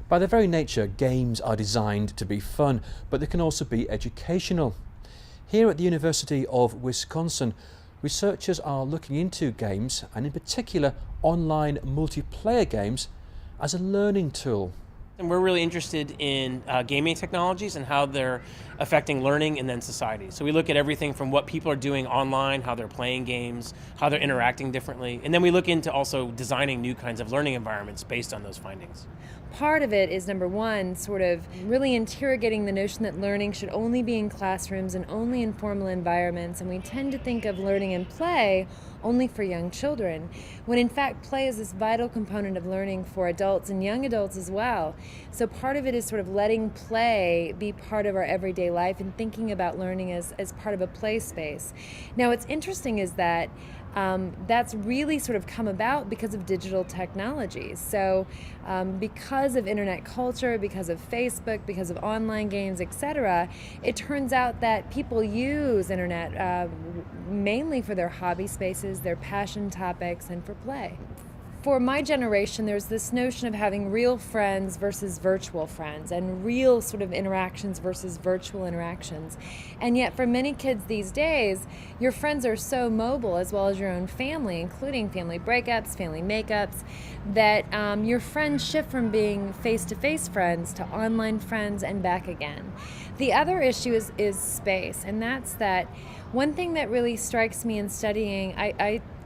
By their very nature, games are designed to be fun, but they can also be educational. Here at the University of Wisconsin, researchers are looking into games, and in particular online multiplayer games, as a learning tool. And we're really interested in gaming technologies and how they're affecting learning and then society. So we look at everything from what people are doing online, how they're playing games, how they're interacting differently, and then we look into also designing new kinds of learning environments based on those findings. Part of it is, number one, sort of really interrogating the notion that learning should only be in classrooms and only in formal environments, and we tend to think of learning and play only for young children, when in fact play is this vital component of learning for adults and young adults as well. So part of it is sort of letting play be part of our everyday life and thinking about learning as part of a play space. Now what's interesting is that that's really sort of come about because of digital technologies. So because of internet culture, because of Facebook, because of online games, etc., it turns out that people use internet mainly for their hobby spaces, their passion topics, and for play. For my generation, there's this notion of having real friends versus virtual friends, and real sort of interactions versus virtual interactions. And yet for many kids these days, your friends are so mobile, as well as your own family, including family breakups, family makeups, that your friends shift from being face-to-face friends to online friends and back again. The other issue is space, and that's that one thing that really strikes me in studying,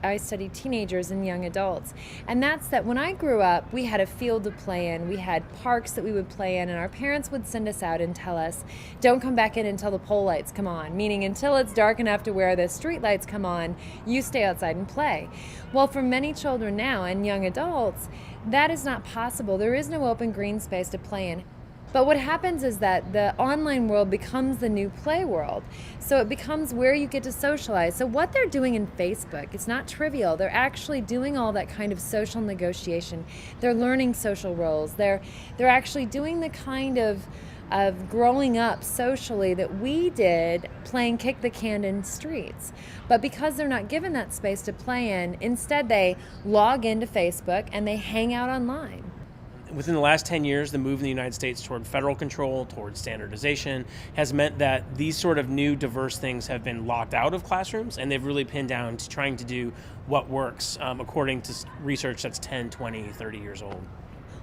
I study teenagers and young adults, and that's that when I grew up, we had a field to play in, we had parks that we would play in, and our parents would send us out and tell us, don't come back in until the pole lights come on, meaning until it's dark enough to where the street lights come on, you stay outside and play. Well, for many children now and young adults, that is not possible. There is no open green space to play in. But what happens is that the online world becomes the new play world. So it becomes where you get to socialize. So what they're doing in Facebook, it's not trivial. They're actually doing all that kind of social negotiation. They're learning social roles. They're actually doing the kind of growing up socially that we did playing kick the can in streets. But because they're not given that space to play in, instead they log into Facebook and they hang out online. Within the last 10 years, the move in the United States toward federal control, toward standardization, has meant that these sort of new diverse things have been locked out of classrooms, and they've really pinned down to trying to do what works according to research that's 10, 20, 30 years old.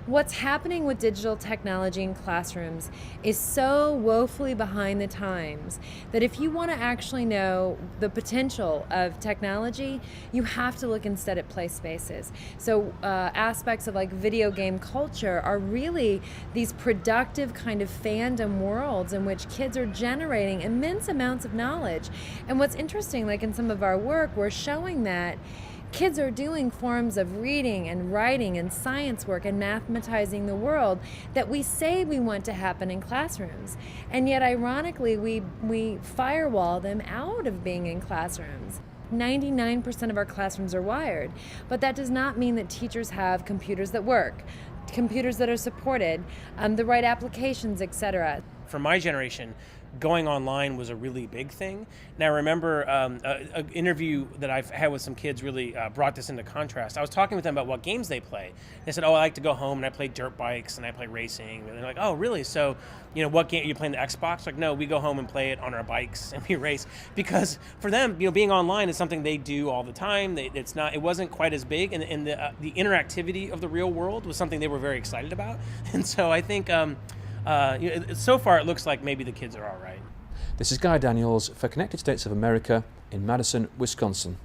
What's happening with digital technology in classrooms is so woefully behind the times that if you want to actually know the potential of technology, you have to look instead at play spaces. So aspects of like video game culture are really these productive kind of fandom worlds in which kids are generating immense amounts of knowledge. And what's interesting, like in some of our work, we're showing that kids are doing forms of reading and writing and science work and mathematizing the world that we say we want to happen in classrooms. And yet, ironically, we firewall them out of being in classrooms. 99% of our classrooms are wired, but that does not mean that teachers have computers that work, computers that are supported, the right applications, etc. For my generation, going online was a really big thing. And I remember an interview that I've had with some kids really brought this into contrast. I was talking with them about what games they play. They said, oh, I like to go home and I play dirt bikes and I play racing. And they're like, oh, really? So, what game, are you playing the Xbox? Like, no, we go home and play it on our bikes and we race. Because for them, being online is something they do all the time. It wasn't quite as big, and the interactivity of the real world was something they were very excited about. And so I think so far it looks like maybe the kids are all right. This is Guy Daniels for Connected States of America in Madison, Wisconsin.